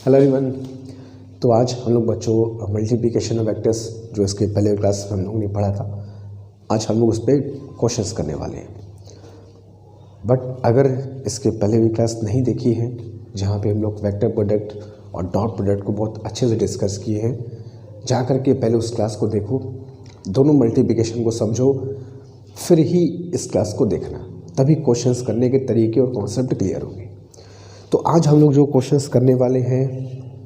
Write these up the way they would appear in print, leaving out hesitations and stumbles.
Hello everyone. तो आज हम लोग बच्चों मल्टीप्लिकेशन ऑफ वेक्टर्स जो इसके पहले क्लास में हम लोगों ने पढ़ा था, आज हम लोग उस पर क्वेश्चंस करने वाले हैं। बट अगर इसके पहले भी क्लास नहीं देखी है जहाँ पे हम लोग वेक्टर प्रोडक्ट और डॉट प्रोडक्ट को बहुत अच्छे से डिस्कस किए हैं, जा कर के पहले उस क्लास को देखो, दोनों मल्टीप्लिकेशन को समझो, फिर ही इस क्लास को देखना, तभी क्वेश्चंस करने के तरीके और कॉन्सेप्ट क्लियर होंगे। तो आज हम लोग जो क्वेश्चंस करने वाले हैं,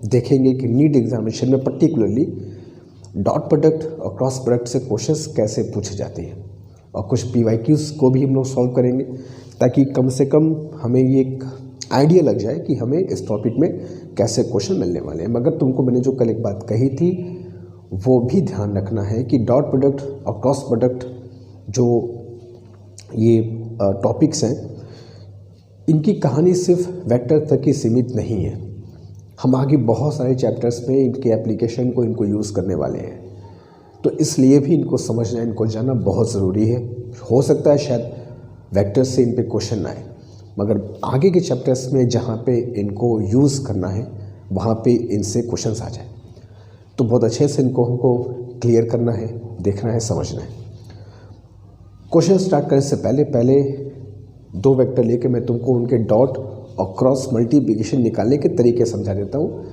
देखेंगे कि नीट एग्जामिनेशन में पर्टिकुलरली डॉट प्रोडक्ट और क्रॉस प्रोडक्ट से क्वेश्चंस कैसे पूछे जाते हैं, और कुछ PYQs को भी हम लोग सॉल्व करेंगे, ताकि कम से कम हमें ये एक आइडिया लग जाए कि हमें इस टॉपिक में कैसे क्वेश्चन मिलने वाले हैं। मगर तुमको मैंने जो कल एक बात कही थी वो भी ध्यान रखना है कि डॉट प्रोडक्ट और क्रॉस प्रोडक्ट जो ये टॉपिक्स हैं, इनकी कहानी सिर्फ वेक्टर तक ही सीमित नहीं है। हम आगे बहुत सारे चैप्टर्स में इनके एप्लीकेशन को इनको यूज़ करने वाले हैं, तो इसलिए भी इनको समझना, इनको जानना बहुत ज़रूरी है। हो सकता है शायद वेक्टर से इन पे क्वेश्चन आए, मगर आगे के चैप्टर्स में जहाँ पे इनको यूज़ करना है वहाँ पे इनसे क्वेश्चंस आ जाए, तो बहुत अच्छे से इनको हमको क्लियर करना है, देखना है, समझना है। क्वेश्चन स्टार्ट करने से पहले दो वेक्टर लेके मैं तुमको उनके डॉट और क्रॉस मल्टीप्लिकेशन निकालने के तरीके समझा देता हूँ,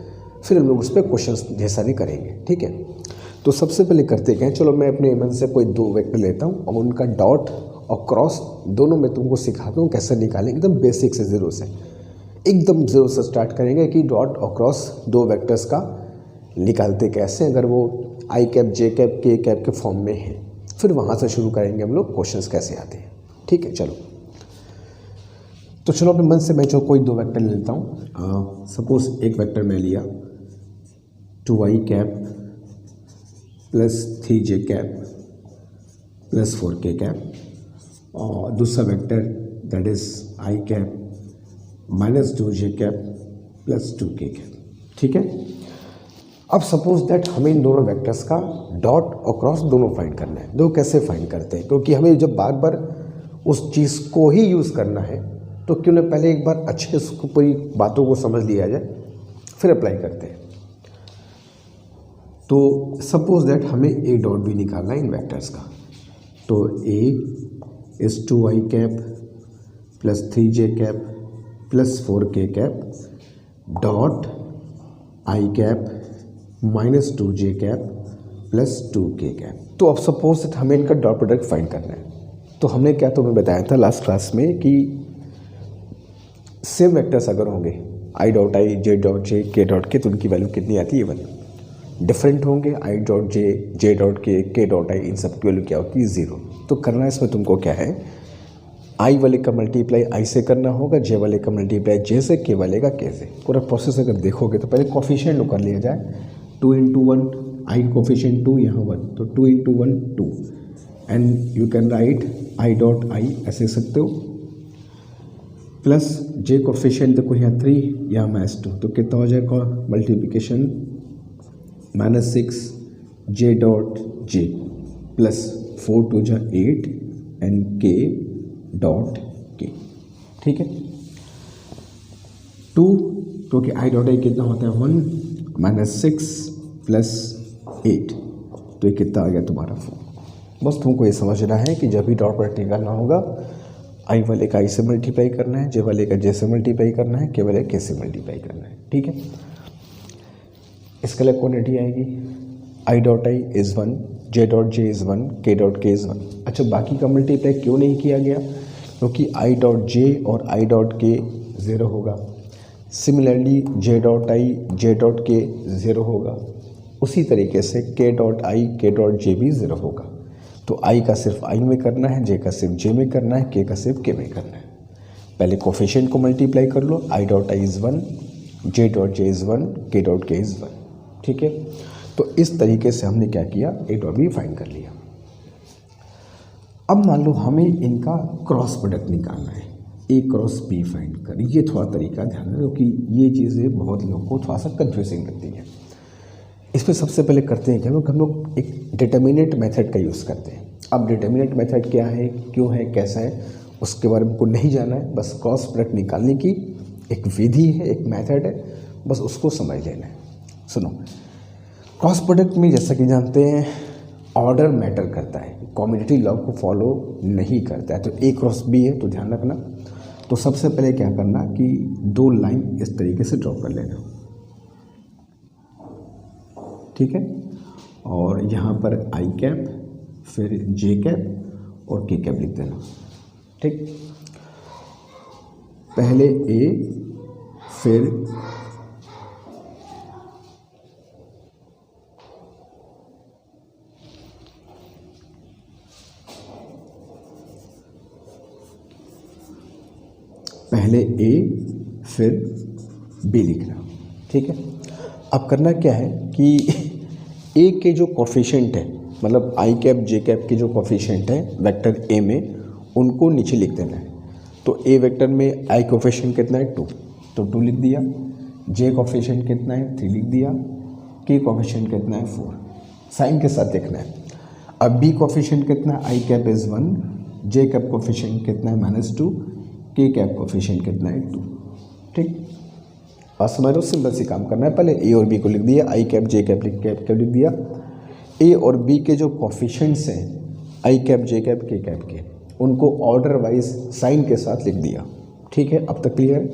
फिर हम लोग उस पर क्वेश्चंस ढेर सारे करेंगे, ठीक है। तो सबसे पहले करते क्या, चलो मैं अपने मन से कोई दो वेक्टर लेता हूँ और उनका डॉट और क्रॉस दोनों मैं तुमको सिखाता हूँ कैसे निकालें, एकदम बेसिक से ज़ीरो से, एकदम ज़ीरो से स्टार्ट करेंगे कि डॉट और क्रॉस दो वेक्टर्स का निकालते कैसे, अगर वो आई कैप, जे कैप, के कैप के फॉर्म में है। फिर वहाँ से शुरू करेंगे हम लोग क्वेश्चंस कैसे आते हैं, ठीक है। चलो अपने मन से मैं जो कोई दो वेक्टर ले लेता हूँ। सपोज एक वेक्टर मैं लिया 2i cap plus 3j cap plus 4k cap, और दूसरा vector that is i cap minus 2j cap plus 2k cap, ठीक है। अब सपोज दैट हमें इन दोनों वेक्टर्स का डॉट और क्रॉस दोनों फाइंड करना है। दो कैसे फाइंड करते हैं, क्योंकि हमें जब बार बार उस चीज़ को ही यूज़ करना है तो क्यों ना पहले एक बार अच्छे से पूरी बातों को समझ लिया जाए, फिर अप्लाई करते हैं। तो सपोज दैट हमें ए डॉट भी निकालना है इन वेक्टर्स का, तो A is 2i cap plus 3j cap plus 4k cap dot I cap minus 2j cap plus 2k cap. तो अब सपोज दैट हमें इनका डॉट प्रोडक्ट फाइंड करना है। तो हमने क्या तुम्हें बताया था लास्ट क्लास में कि सेम वेक्टर्स अगर होंगे आई डॉट आई, जे डॉट जे, के डॉट के, तो उनकी वैल्यू कितनी आती है, 1। डिफरेंट होंगे I dot J, J dot के डॉट आई, इन सब की वैल्यू क्या होती है, 0। तो करना इसमें तुमको क्या है, आई वाले का मल्टीप्लाई आई से करना होगा, जे वाले का मल्टीप्लाई जे से, के वाले का के से। पूरा प्रोसेस अगर देखोगे तो पहले कोफिशिएंट कर लिया जाए, 2 × 1, आई कोफिशिएंट 2, यहाँ 1, तो 2 × 1 2, and you can right I dot आई ऐसे सकते हो, प्लस जे कोफिशिएंट देखो यहाँ 3, यहाँ -2, तो कितना हो जाएगा मल्टीप्लिकेशन -6 जे डॉट जे प्लस 4 2 जा 8 एंड के डॉट के, ठीक है। 2 क्योंकि आई डॉट आई कितना होता है 1 -6 प्लस 8, तो ये कितना आ गया तुम्हारा 4। बस तुमको ये समझना है कि जब भी डॉट प्रोडक्ट निकालना होगा, आई वाले का आई से मल्टीप्लाई करना है, जे वाले का जे से मल्टीप्लाई करना है, के वाले के से मल्टीप्लाई करना है, ठीक है। इसके लिए क्वांटिटी आएगी आई dot I is 1, J dot J is 1, K dot के इज़ 1। अच्छा, बाकी का मल्टीप्लाई क्यों नहीं किया गया, क्योंकि आई डॉट जे और आई डॉट के 0 होगा, similarly J dot I, J dot के 0 होगा, उसी तरीके से के डॉट आई, के डॉट जे भी 0 होगा। तो आई का सिर्फ आई में करना है, जे का सिर्फ जे में करना है, के का सिर्फ के में करना है। पहले कोफिशिएंट को मल्टीप्लाई कर लो, I dot I is 1, J dot J is 1, K dot के इज़ 1, ठीक है। तो इस तरीके से हमने क्या किया, ए डॉट बी फाइंड कर लिया। अब मान लो हमें इनका क्रॉस प्रोडक्ट निकालना है, ए क्रॉस बी फाइंड कर। ये थोड़ा तरीका ध्यान रखो, क्योंकि ये चीज़ें बहुत लोगों को थोड़ा सा कन्फ्यूजिंग लगती हैं। इस पर सबसे पहले करते हैं क्या, हम लोग एक डिटर्मिनेंट मेथड का यूज़ करते हैं। अब डिटर्मिनेंट मेथड क्या है, क्यों है, कैसा है, उसके बारे में को नहीं जाना है, बस क्रॉस प्रोडक्ट निकालने की एक विधि है, एक मेथड है, बस उसको समझ लेना है। सुनो, क्रॉस प्रोडक्ट में जैसा कि जानते हैं ऑर्डर मैटर करता है, कम्युनिटी लॉ को फॉलो नहीं करता है। तो ए क्रॉस बी है तो ध्यान रखना। तो सबसे पहले क्या करना कि दो लाइन इस तरीके से ड्रॉ कर लेना, ठीक है। और यहाँ पर आई कैप, फिर जे कैप और के कैप लिख देना, ठीक। पहले ए, फिर ए फिर बी लिखना, ठीक है। अब करना क्या है कि ए के जो कोफिशिएंट है, मतलब आई कैप जे कैप के जो कोफिशिएंट है वेक्टर ए में, उनको नीचे लिख देना है। तो ए वेक्टर में आई कोफिशिएंट कितना है 2, तो 2 लिख दिया। जे कोफिशिएंट कितना है 3 लिख दिया। के कोफिशिएंट कितना है 4, साइन के साथ देखना है। अब बी कोफिशिएंट कितना है, I cap is 1, J cap coefficient कितना है -2, के कैप कोफिशिएंट कितना है 2, ठीक। और समझ लो सिंपल सी काम करना है। पहले ए और बी को लिख दिया, आई कैप जे कैप लिख दिया। ए और बी के जो कोफिशिएंट्स हैं आई कैप जे कैप के कैप के, उनको ऑर्डर वाइज साइन के साथ लिख दिया, ठीक है। अब तक क्लियर है।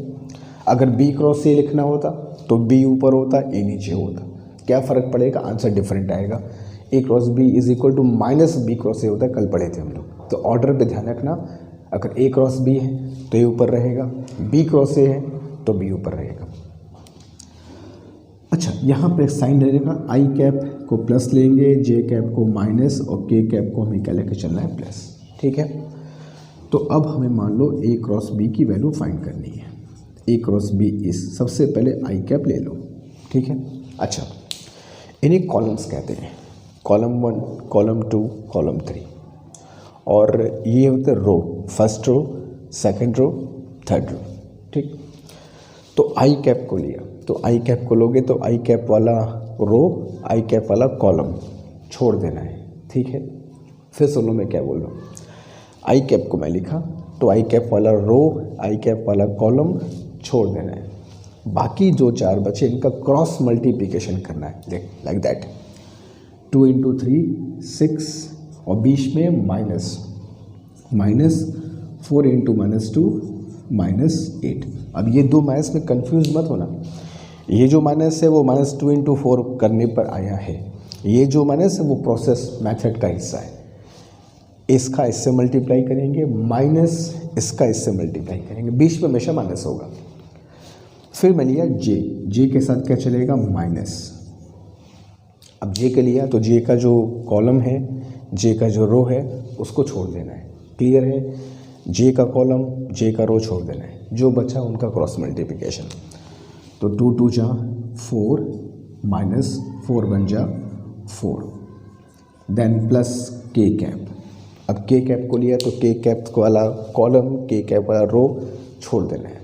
अगर बी क्रॉस ए लिखना होता तो बी ऊपर होता, ए नीचे होता, क्या फ़र्क पड़ेगा, आंसर डिफरेंट आएगा। A cross B is equal to minus B cross A होता है, कल पढ़े थे हम लोग। तो ऑर्डर पे ध्यान रखना, अगर ए क्रॉस बी है तो ए ऊपर रहेगा, बी क्रॉस ए है तो बी ऊपर रहेगा। अच्छा, यहाँ पे साइन रहेगा, आई कैप को प्लस लेंगे, जे कैप को माइनस और के कैप को हमें क्या लेके चलना है प्लस, ठीक है। तो अब हमें मान लो ए क्रॉस बी की वैल्यू फाइंड करनी है। ए क्रॉस बी इस, सबसे पहले आई कैप ले लो, ठीक है। अच्छा, इन्हें कॉलम्स कहते हैं, कॉलम 1, कॉलम 2, कॉलम 3, और ये होते हैं row, first row, second row, third row, ठीक। तो आई कैप को लिया, तो आई कैप को लोगे तो आई कैप वाला रो, आई कैप वाला कॉलम छोड़ देना है, ठीक है। फिर सुनो मैं क्या बोल रहा हूँ। आई कैप को मैं लिखा तो आई कैप वाला रो, आई कैप वाला कॉलम छोड़ देना है। बाकी जो 4 बचे इनका क्रॉस मल्टीप्लिकेशन करना है, देख लाइक दैट। 2 × 3 6 और बीच में माइनस, -4 × -2 -8। अब ये 2 माइनस में कंफ्यूज मत होना, ये जो माइनस है वो -2 × 4 करने पर आया है, ये जो माइनस है वो प्रोसेस मेथड का हिस्सा है। इसका इससे मल्टीप्लाई करेंगे, माइनस इसका इससे मल्टीप्लाई करेंगे, बीच में हमेशा माइनस होगा। फिर मैं लिया जे के साथ क्या चलेगा, माइनस। अब जे के लिया तो जे का जो कॉलम है, जे का जो रो है उसको छोड़ देना है, क्लियर है। जे का कॉलम, जे का रो छोड़ देना है, जो बचा उनका क्रॉस मल्टीप्लिकेशन। तो 2 × 2 = 4, -4 बन जा 4, देन प्लस के कैप। अब के कैप को लिया तो के कैप वाला कॉलम, के कैप वाला रो छोड़ देना है।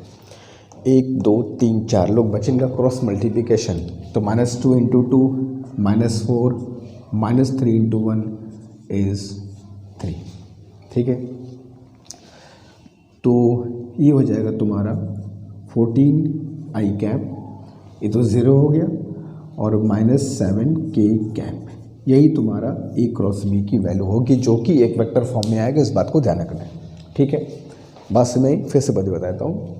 1 2 3 4 लोग बचे, इनका क्रॉस मल्टीप्लिकेशन। तो -2 × 2 -4, -3 × 1 इज़ 3, ठीक है। तो ये हो जाएगा तुम्हारा 14 आई कैप, ये तो 0 हो गया, और -7 के कैप। यही तुम्हारा ए क्रॉस बी की वैल्यू होगी, जो कि एक वेक्टर फॉर्म में आएगा। इस बात को ध्यान रखना है, ठीक है। बात से मैं फिर से बताता हूँ।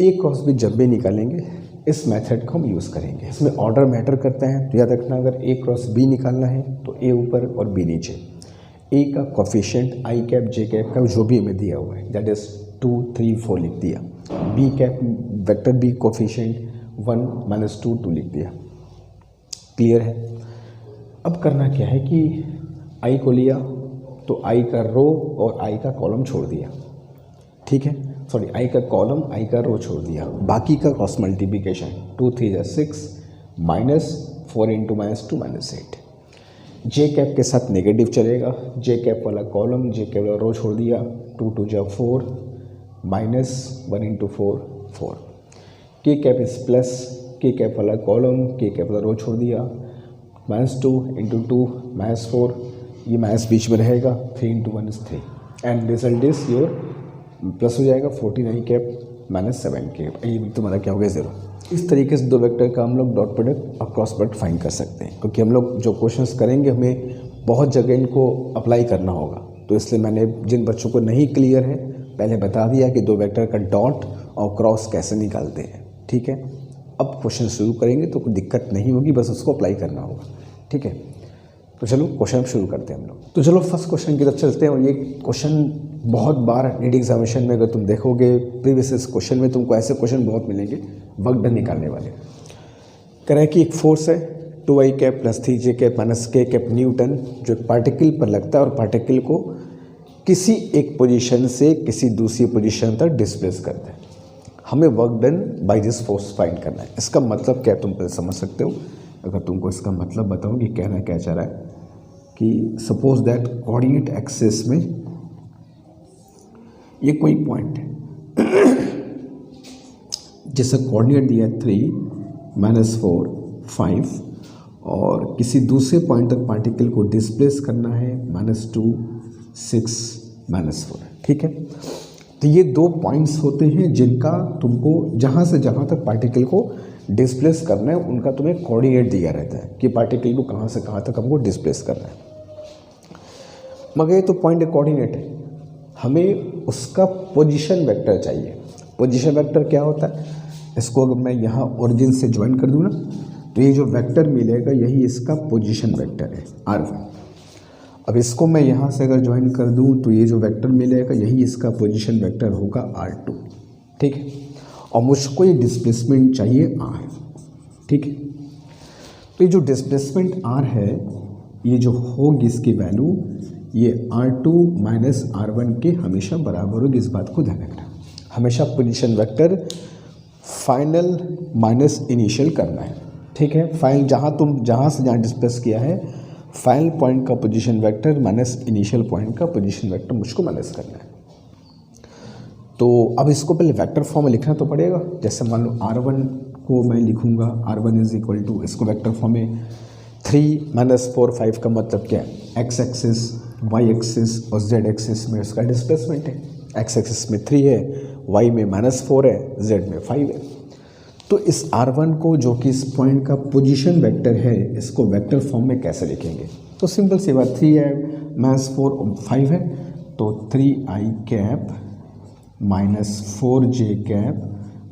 ए क्रॉस बी जब भी निकालेंगे इस मेथड को हम यूज़ करेंगे। इसमें ऑर्डर मैटर करता है, तो याद रखना अगर ए क्रॉस बी निकालना है तो ए ऊपर और बी नीचे। ए का कोफिशिएंट आई कैप जे कैप का जो भी हमें दिया हुआ है, दैट इज़ 2 3 4 लिख दिया। B cap vector B coefficient 1 -2 2 लिख दिया, क्लियर है। अब करना क्या है कि आई को लिया तो आई का रो और आई का कॉलम छोड़ दिया, ठीक है। सॉरी, आई का कॉलम, आई का रो छोड़ दिया, बाकी का क्रॉस मल्टीप्लिकेशन 2 3 = 6, -4 × -2 -8। जे कैप के साथ नेगेटिव चलेगा, जे कैप वाला कॉलम, जे कैप वाला रो छोड़ दिया। 2 2 = 4, -1 × 4 4। के कैप इज प्लस, के कैप वाला कॉलम, के कैप वाला रो छोड़ दिया। -2 × 2 -4, ये माइनस बीच में रहेगा। 3 × 1 = 3, and result is your plus हो जाएगा 14 आई कैप -7k, ये तुम्हारा क्या हो गया 0। इस तरीके से दो वेक्टर का हम लोग डॉट प्रोडक्ट और क्रॉस प्रोडक्ट फाइंड कर सकते हैं, क्योंकि हम लोग जो क्वेश्चंस करेंगे हमें बहुत जगह इनको अप्लाई करना होगा। तो इसलिए मैंने जिन बच्चों को नहीं क्लियर है पहले बता दिया कि दो वेक्टर का डॉट और क्रॉस कैसे निकालते हैं। ठीक है, अब क्वेश्चन शुरू करेंगे तो कोई दिक्कत नहीं होगी, बस उसको अप्लाई करना होगा। ठीक है, तो चलो क्वेश्चन शुरू करते हैं हम लोग। तो चलो फर्स्ट क्वेश्चन की तरफ चलते हैं। और ये क्वेश्चन बहुत बार नीट एग्जामिनेशन में अगर तुम देखोगे प्रीवियस क्वेश्चन में तुमको ऐसे क्वेश्चन बहुत मिलेंगे वर्क डन निकालने वाले। कह रहा है कि एक फोर्स है 2i cap plus 3j cap minus k cap Newton जो एक पार्टिकल पर लगता है और पार्टिकल को किसी एक पोजीशन से किसी दूसरी पोजीशन तक डिस्प्लेस करता है। हमें work done by this force find करना है। इसका मतलब क्या तुम पहले समझ सकते हो। अगर तुमको इसका मतलब बताऊं कि कहना क्या चाह रहा है कि सपोज दैट कोऑर्डिनेट एक्सिस में ये कोई पॉइंट है जैसे कोऑर्डिनेट दिया 3 -4 5 और किसी दूसरे पॉइंट तक पार्टिकल को डिस्प्लेस करना है -2 6 -4। ठीक है, तो ये दो पॉइंट्स होते हैं जिनका तुमको जहाँ से जहाँ तक पार्टिकल को डिस्प्लेस करना है उनका तुम्हें कोऑर्डिनेट दिया रहता है कि पार्टिकल को कहाँ से कहाँ तक हमको डिस्प्लेस करना है। मगर ये तो पॉइंट कोऑर्डिनेट है, हमें उसका पोजीशन वेक्टर चाहिए। पोजीशन वेक्टर क्या होता है, इसको अगर मैं यहाँ ओरिजिन से ज्वाइन कर दूँ ना तो ये जो वेक्टर मिलेगा यही इसका पोजीशन वेक्टर है r1। अब इसको मैं यहाँ से अगर ज्वाइन कर दूँ तो ये जो वेक्टर मिलेगा यही इसका पोजीशन वेक्टर होगा r2। ठीक है, और मुझको ये डिस्प्लेसमेंट चाहिए r। ठीक है, तो ये जो डिस्प्लेसमेंट r है ये जो होगी इसकी वैल्यू ये r2 माइनस r1 के हमेशा बराबर होगी। इस बात को ध्यान रखना, हमेशा position vector final minus initial करना है। ठीक है, फाइनल जहाँ से जहाँ डिस्प्लेस किया है फाइनल पॉइंट का position vector minus initial point का पोजीशन वेक्टर मुझको माइनस करना है। तो अब इसको पहले वेक्टर फॉर्म में लिखना तो पड़ेगा। जैसे मान लो r1 को मैं लिखूँगा r1 इज इक्वल टू, इसको वेक्टर फॉर्म में 3 -4 5 का मतलब क्या है, x एक्सिस y एक्सिस और z एक्सिस में उसका डिस्प्लेसमेंट है। x एक्सिस में 3 है, y में -4 है, z में 5 है। तो इस r1 को जो कि इस पॉइंट का पोजीशन वेक्टर है इसको वेक्टर फॉर्म में कैसे लिखेंगे। तो सिंपल सी बात, 3 है -4 और 5 है तो 3i cap -4j cap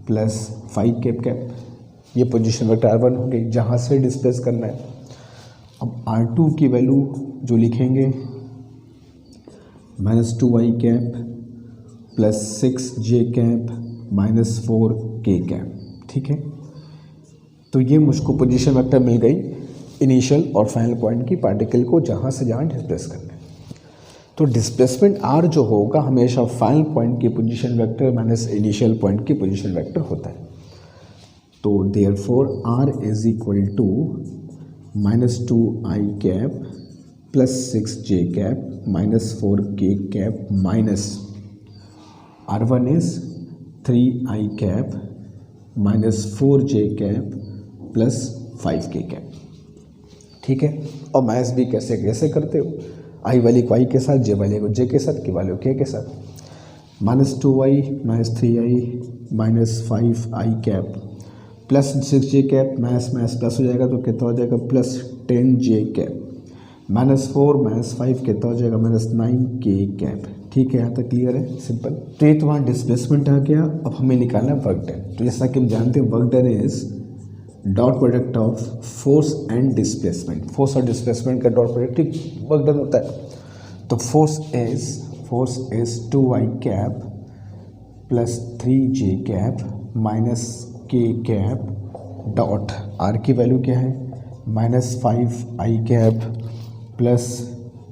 plus 5 cap cap, ये पोजीशन वेक्टर r1 हो गई जहाँ से डिस्प्लेस करना है। अब r2 की वैल्यू जो लिखेंगे -2i cap plus 6j cap -4k cap. ठीक है, तो ये मुझको पोजीशन वेक्टर मिल गई इनिशियल और फाइनल पॉइंट की पार्टिकल को जहाँ से जहाँ डिस्प्लेस करना है। तो डिस्प्लेसमेंट r जो होगा हमेशा फाइनल पॉइंट की position vector minus initial point की पोजीशन वेक्टर होता है। तो therefore r is equal to -2i cap plus 6j cap -4k cap minus r1 is 3i cap -4j cap plus 5k cap. ठीक है, और maths भी कैसे कैसे करते हो, आई वाली को आई के साथ, जे वाले को जे के साथ, के वाले को के साथ। -2i -3i -5i cap plus 6j cap maths plus हो जाएगा तो कितना हो जाएगा +10j कैप -4 -5 कितना हो जाएगा -9k कैप। ठीक है, यहाँ तक क्लियर है, सिंपल। तो ये तुम्हारा डिस्प्लेसमेंट आ गया। अब हमें निकालना है वर्क डन। तो जैसा कि हम जानते हैं work done is dot product of force and displacement. Force और डिस्प्लेसमेंट का डॉट प्रोडक्ट वर्क डन होता है। तो force is 2i cap plus 3j cap minus k cap dot r की वैल्यू क्या है -5i cap plus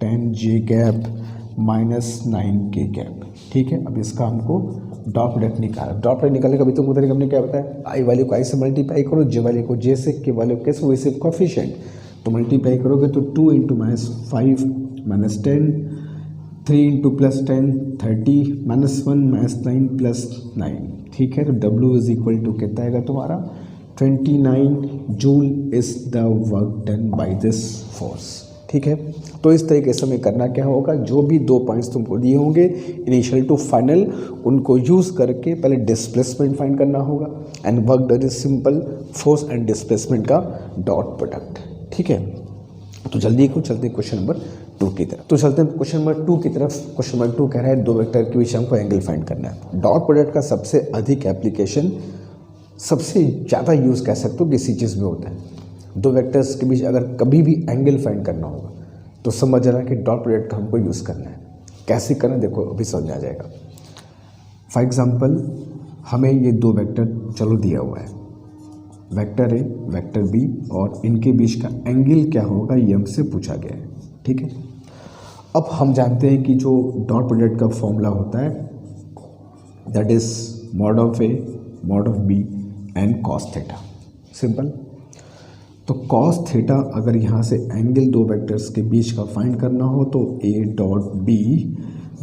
10j cap -9k cap. ठीक है, अब इसका हमको डॉट प्रोडक्ट निकाला। डॉट प्रोडक्ट निकालने का भी तुमको तरीका हमने क्या बताया, आई वाले को आई से मल्टीप्लाई करो, जे वाले को जे से, के वाले को कैसे वैसे कोफिशिएंट तो मल्टीप्लाई करोगे तो 2 × -5 -10 3 × +10 30 -1 -9 +9। ठीक है, तो W इज इक्वल टू कितना आएगा तुम्हारा 29 joule is the work done by this force. ठीक है। तो इस तरीके से हमें करना क्या होगा, जो भी 2 पॉइंट्स तुमको दिए होंगे इनिशियल टू फाइनल, उनको यूज़ करके पहले डिस्प्लेसमेंट फाइंड करना होगा and work done is simple, force and displacement का डॉट प्रोडक्ट। ठीक है, तो जल्दी को चलते हैं क्वेश्चन नंबर 2 की तरफ। तो चलते हैं क्वेश्चन नंबर 2 की तरफ। क्वेश्चन नंबर 2 कह रहा है 2 वेक्टर के बीच हमको एंगल फाइंड करना है। डॉट प्रोडक्ट का सबसे अधिक एप्लीकेशन, सबसे ज़्यादा यूज़ कह सकते हो किसी चीज़ में होता है। 2 वेक्टर्स के बीच अगर कभी भी एंगल फाइंड करना होगा तो समझ रहा है कि डॉट प्रोडक्ट का हमको यूज़ करना है। कैसे करना है देखो अभी समझ में आ जाएगा। फॉर एग्जांपल हमें ये 2 वेक्टर चलो दिया हुआ है, वेक्टर ए वेक्टर बी, और इनके बीच का एंगल क्या होगा ये हमसे पूछा गया है। ठीक है, अब हम जानते हैं कि जो डॉट प्रोडक्ट का फॉर्मूला होता है that is mod of A mod of B and cos theta. Simple. तो कॉस थीटा अगर यहाँ से एंगल 2 वेक्टर्स के बीच का फाइंड करना हो तो A dot B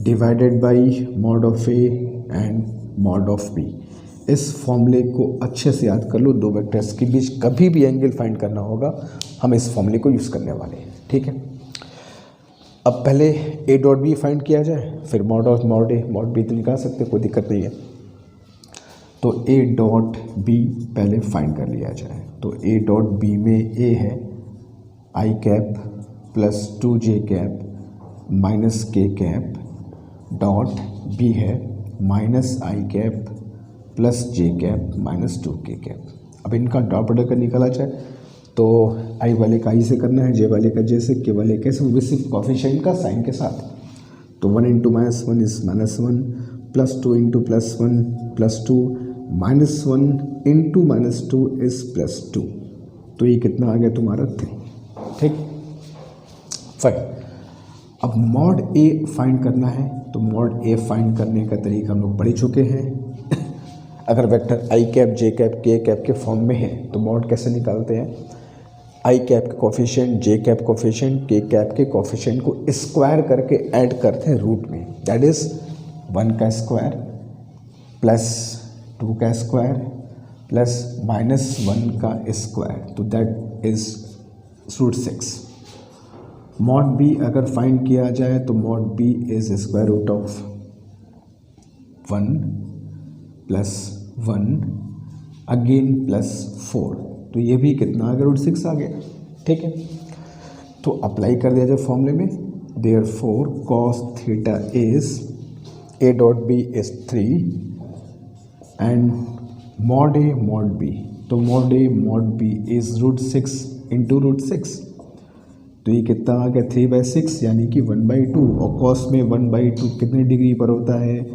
divided by mod of A and mod of B. इस फॉर्मूले को अच्छे से याद कर लो। 2 वेक्टर्स के बीच कभी भी एंगल फाइंड करना होगा हम इस फॉर्मूले को यूज़ करने वाले हैं। ठीक है, अब पहले ए डॉट बी फाइंड किया जाए, फिर mod of mod A mod B तो निकाल सकते, कोई दिक्कत नहीं है। तो ए डॉट बी पहले फाइंड कर लिया जाए। तो ए डॉट बी में ए है I cap plus 2j cap minus K cap, dot B है minus I cap plus J cap minus 2k cap. अब इनका डॉट प्रोडक्ट निकाला जाए तो आई वाले का आई से करना है, जे वाले का जे से, के वाले कैसे, वो भी सिर्फ कॉफिशिएंट का साइन के साथ। तो 1 into -1 is -1 plus 2 into +1 +2 -1 into -2 is +2। तो ये कितना आ गया तुम्हारा 3। ठीक, फाइन। अब मॉड ए फाइंड करना है तो मॉड ए फाइंड करने का तरीका हम लोग पढ़ चुके हैं। अगर वेक्टर आई कैप जे कैप के कैप के फॉर्म में है तो मॉड कैसे निकालते हैं, आई कैप के कोफिशिएंट जे कैप कोफिशिएंट के कैप के कोफिशिएंट को स्क्वायर करके ऐड करते हैं रूट में, दैट इज 1 का स्क्वायर प्लस 2 का स्क्वायर प्लस -1 का स्क्वायर, तो दैट इज √6। मॉड बी अगर फाइंड किया जाए तो mod B is square root of 1 plus 1 again plus 4, तो ये भी कितना आ गया √6 आ गया। ठीक है, तो अप्लाई कर दिया जाए फॉर्मूले में, therefore cos theta is A dot B is 3 and mod A mod B, तो mod A mod B is √6 into √6, तो ये कितना आ गया 3/6 यानी कि 1/2, और कॉस में 1/2 कितने डिग्री पर होता है,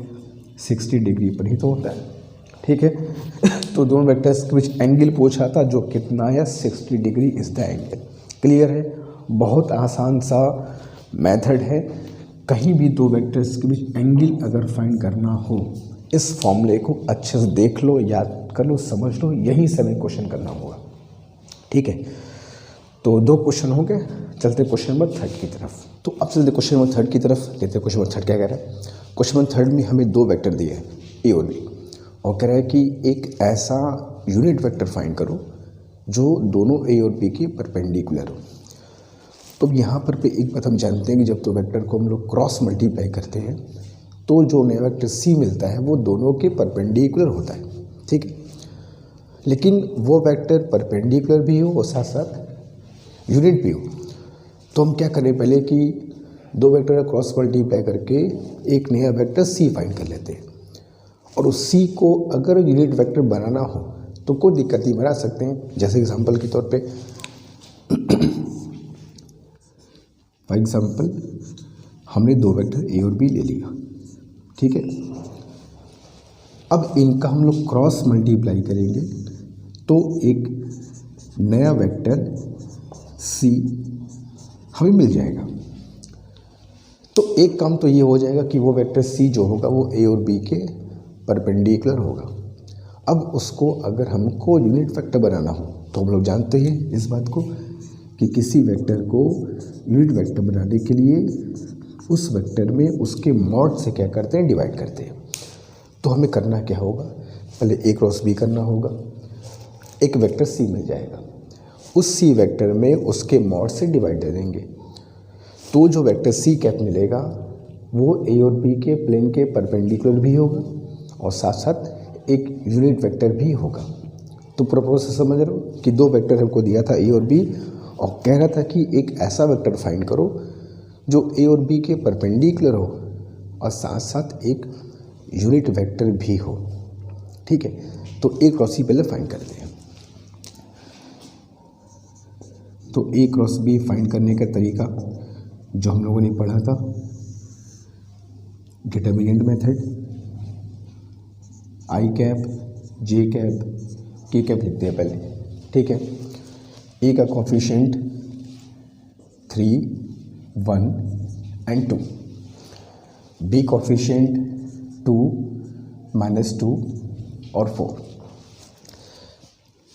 60 डिग्री पर ही तो होता है। ठीक है, तो दोनों वेक्टर्स के बीच एंगल पूछा था जो कितना है 60 degree is the angle. Clear है, बहुत आसान सा मेथड है। कहीं भी 2 वेक्टर्स के बीच एंगल अगर फाइंड करना हो इस फॉर्मूले को अच्छे से देख लो, याद कर लो, समझ लो, यहीं से हमें क्वेश्चन करना होगा। ठीक है, तो 2 क्वेश्चन हो गए, चलते क्वेश्चन नंबर 3 की तरफ। तो अब चलते क्वेश्चन नंबर 3 की तरफ, देखते हैं क्वेश्चन नंबर 3 क्या कह रहा है। क्वेश्चन नंबर 3 में हमें 2 वेक्टर दिए हैं ए और बी, और कह रहा है कि एक ऐसा यूनिट वेक्टर फाइंड करो जो दोनों ए और बी की परपेंडिकुलर हो। तो यहाँ पर पे एक बात हम जानते हैं कि जब 2 वेक्टर को हम लोग क्रॉस मल्टीप्लाई करते हैं तो जो नया वेक्टर सी मिलता है वो दोनों के परपेंडिकुलर होता है। ठीक है, लेकिन वो वेक्टर परपेंडिकुलर भी हो और साथ साथ यूनिट भी हो। तो हम क्या करें पहले कि 2 वेक्टर का क्रॉस मल्टीप्लाई करके एक नया वेक्टर सी फाइंड कर लेते हैं, और उस सी को अगर यूनिट वेक्टर बनाना हो तो कोई दिक्कत नहीं, बना सकते हैं। जैसे एग्जांपल के तौर पे फॉर एग्जांपल हमने 2 वेक्टर ए और बी ले लिया। ठीक है, अब इनका हम लोग क्रॉस मल्टीप्लाई करेंगे तो एक नया वेक्टर सी हमें मिल जाएगा। तो एक काम तो ये हो जाएगा कि वो वेक्टर सी जो होगा वो ए और बी के परपेंडिकुलर होगा। अब उसको अगर हमको यूनिट वेक्टर बनाना हो तो हम लोग जानते हैं इस बात को कि किसी वेक्टर को यूनिट वेक्टर बनाने के लिए उस वेक्टर में उसके मॉड से क्या करते हैं, डिवाइड करते हैं। तो हमें करना क्या होगा, पहले ए क्रॉस बी करना होगा, एक वेक्टर सी मिल जाएगा, उस सी वेक्टर में उसके मॉड से डिवाइड दे देंगे। तो जो वेक्टर सी कैप मिलेगा वो ए और बी के प्लेन के परपेंडिकुलर भी होगा और साथ साथ एक यूनिट वेक्टर भी होगा। तो प्रोपोज से समझ रहे हो कि दो वेक्टर हमको दिया था ए और बी और कह रहा था कि एक ऐसा वेक्टर फाइंड करो जो ए और बी के परपेंडिकुलर हो और साथ साथ एक यूनिट वेक्टर भी हो। ठीक है, तो ए क्रॉस सी पहले फाइंड करते हैं। तो ए क्रॉस बी फाइंड करने का तरीका जो हम लोगों ने पढ़ा था, डिटर्मिनेंट मेथड, आई कैप, जे कैप, के कैप लिखते हैं पहले। ठीक है, ए का कोफिशिएंट 3, 1 एंड 2, बी कोफिशिएंट 2, -2 और 4।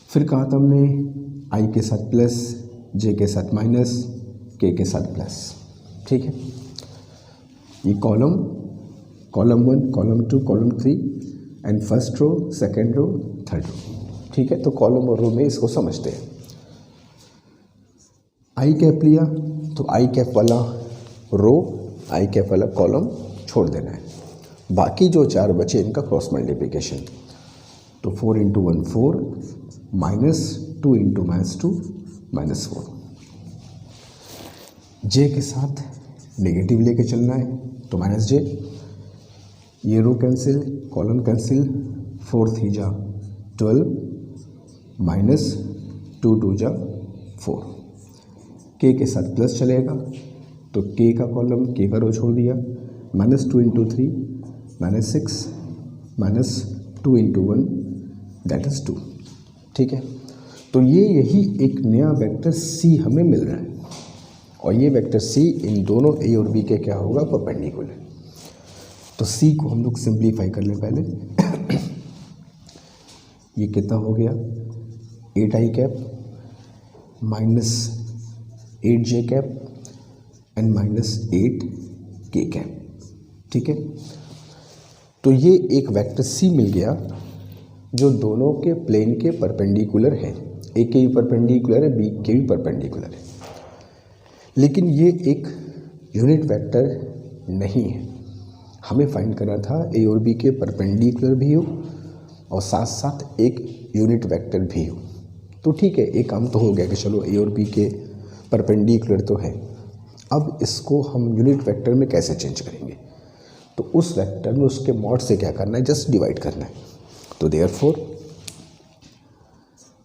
फिर कहा था हमने आई के साथ प्लस, जे के साथ माइनस, के साथ प्लस। ठीक है, ये column 1, column 2, column 3 and first row, second row, third row. ठीक है, तो कॉलम और रो में इसको समझते हैं। आई कैप लिया तो आई कैप वाला रो, आई कैप वाला कॉलम छोड़ देना है। बाकी जो 4 बचे इनका क्रॉस मल्टीप्लिकेशन। तो 4 × 1 4, -2 × -2 -4। जे के साथ नेगेटिव लेके चलना है तो -j, ये रो कैंसिल, कॉलम कैंसिल, 4 3 जा 12, -2 2 जा 4। के साथ प्लस चलेगा तो के का कॉलम, के का रो छोड़ दिया, -2 × 3 -6, -2 × 1 दैट इज 2। ठीक है, तो यही एक नया वेक्टर सी हमें मिल रहा है और ये वेक्टर सी इन दोनों ए और बी के क्या होगा, परपेंडिकुलर। तो सी को हम लोग सिंप्लीफाई कर लें पहले। ये कितना हो गया, 8 I cap -8 J cap and -8 K cap. ठीक है, तो ये एक वेक्टर सी मिल गया जो दोनों के प्लेन के परपेंडिकुलर है। ए के भी परपेंडिकुलर है, बी के भी परपेंडिकुलर है, लेकिन ये एक यूनिट वेक्टर नहीं है। हमें फाइंड करना था ए और बी के परपेंडिकुलर भी हो और साथ साथ एक यूनिट वेक्टर भी हो। तो ठीक है, एक काम तो हो गया कि चलो ए और बी के परपेंडिकुलर तो है। अब इसको हम यूनिट वेक्टर में कैसे चेंज करेंगे? तो उस वेक्टर में उसके मॉड से क्या करना है, जस्ट डिवाइड करना है। तो therefore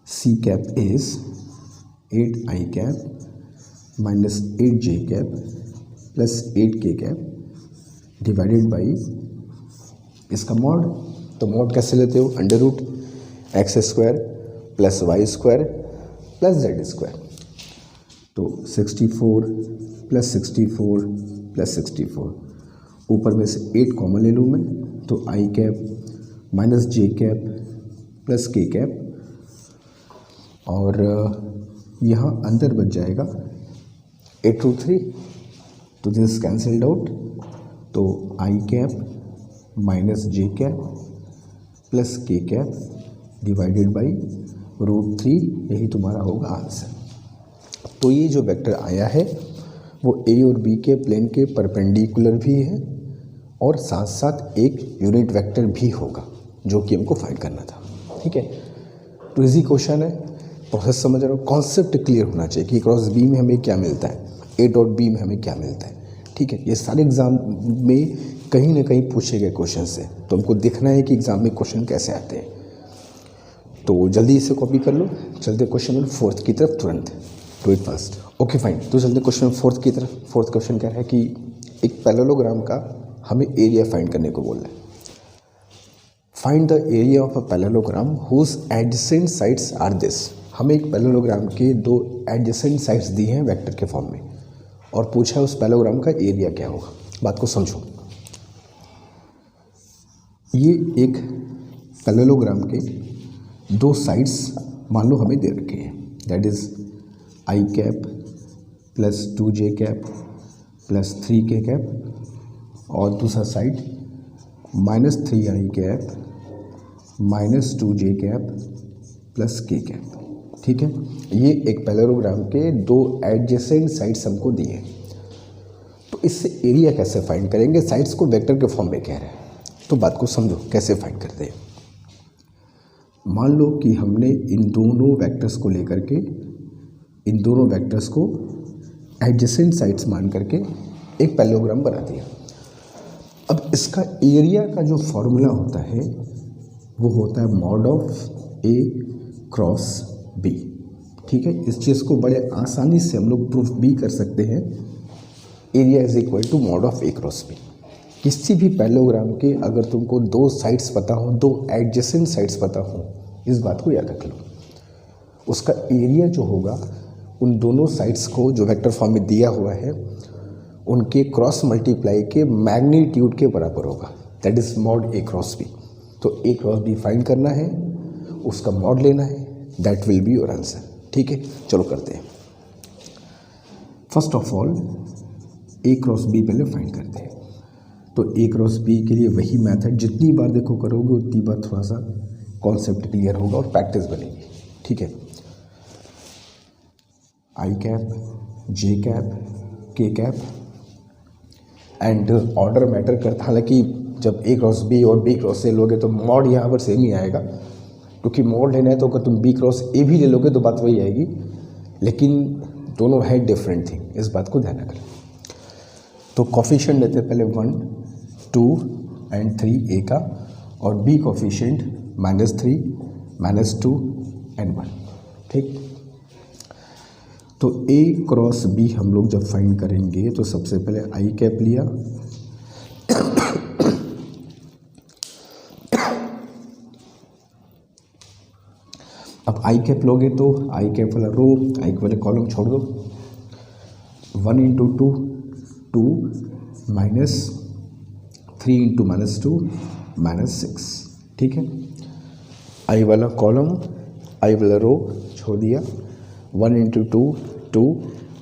C cap is 8 I cap -8 J cap plus 8 K cap divided by इसका मॉड। तो मॉड कैसे लेते हो, √x² + y² + z²। तो 64 + 64 + 64, ऊपर में से 8 कॉमन ले लूँ मैं, तो आई कैप -j कैप प्लस के कैप, और यहाँ अंदर बच जाएगा 8 × 3, तो दिस कैंसल्ड आउट। तो आई कैप -j कैप प्लस के कैप डिवाइडेड बाई √3, यही तुम्हारा होगा आंसर। तो ये जो वेक्टर आया है वो ए और बी के प्लेन के परपेंडिकुलर भी है और साथ साथ एक यूनिट वेक्टर भी होगा, जो कि हमको फाइंड करना था। ठीक है, तो इजी क्वेश्चन है, प्रोसेस समझ रहे हो, कॉन्सेप्ट क्लियर होना चाहिए कि क्रॉस बी में हमें क्या मिलता है, ए डॉट बी में हमें क्या मिलता है। ठीक है, ये सारे एग्जाम में कहीं ना कहीं पूछे गए क्वेश्चन है, तो हमको देखना है कि एग्जाम में क्वेश्चन कैसे आते हैं। तो जल्दी इसे कॉपी कर लो, चलते क्वेश्चन नंबर 4 की तरफ तुरंत, do it fast. Okay fine, तो चलते क्वेश्चन नंबर 4 की तरफ। 4th क्वेश्चन क्या है कि एक पैरेललोग्राम का हमें एरिया फाइंड करने को बोल रहा है। Find the area of a parallelogram whose adjacent sides are this. हमें एक पैरेललोग्राम के 2 एडजेसेंट साइड्स दी हैं वेक्टर के फॉर्म में और पूछा है उस पैरेललोग्राम का एरिया क्या होगा। बात को समझो, ये एक पैरेललोग्राम के 2 साइड्स मान लो हमें दे रखे हैं, that is I cap plus 2j cap plus 3k cap, और दूसरा side -3i cap -2j cap plus k cap. ठीक है, ये एक पैरेललोग्राम के 2 एडजेसेंट साइड्स हमको दिए हैं। तो इससे एरिया कैसे फाइंड करेंगे, साइड्स को वेक्टर के फॉर्म में कह रहे हैं, तो बात को समझो कैसे फाइंड करते हैं। मान लो कि हमने इन दोनों वेक्टर्स को लेकर के, इन दोनों वेक्टर्स को एडजेसेंट साइड्स मान करके एक पैरेललोग्राम बना दिया। अब इसका एरिया का जो फॉर्मूला होता है वो होता है mod of A cross B. ठीक है, इस चीज़ को बड़े आसानी से हम लोग प्रूफ भी कर सकते हैं। Area is equal to mod of A cross B. किसी भी पैरेललोग्राम के अगर तुमको दो साइड्स पता हो, दो एडजेसेंट साइड्स पता हो, इस बात को याद रख लो, उसका एरिया जो होगा उन दोनों साइड्स को जो वेक्टर फॉर्म में दिया हुआ है उनके क्रॉस मल्टीप्लाई के मैग्नीट्यूड के बराबर होगा। That is mod A cross B. तो ए क्रॉस बी फाइंड करना है, उसका मॉड लेना है, that will be your answer. ठीक है, चलो करते हैं। First of all A cross B पहले फाइंड करते हैं। तो ए क्रॉस बी के लिए वही मेथड, जितनी बार देखो करोगे उतनी बार थोड़ा सा कॉन्सेप्ट क्लियर होगा और प्रैक्टिस बनेगी। ठीक है, आई कैप, जे कैप, के कैप एंड ऑर्डर मैटर करता है। हालांकि जब ए क्रॉस बी और बी क्रॉस ए लोगे तो मॉड यहाँ पर सेम ही आएगा, क्योंकि मॉड लेना है तो अगर तुम बी क्रॉस ए भी ले लोगे तो बात वही आएगी, लेकिन दोनों है डिफरेंट थिंग, इस बात को ध्यान रखें। तो कॉफिशिएंट लेते हैं पहले 1, 2 एंड 3 ए का, और बी कॉफिशिएंट -3, -2 एंड 1। ठीक, तो ए क्रॉस बी हम लोग जब फाइंड करेंगे तो सबसे पहले आई कैप लिया, अब आई कैप लोगे तो आई कैप वाला रो, आई कैप वाले कॉलम छोड़ दो। 1 इंटू 2 2 -3 इंटू -2 -6। ठीक है, आई वाला कॉलम, आई वाला रो छोड़ दिया। 1 इंटू 2 2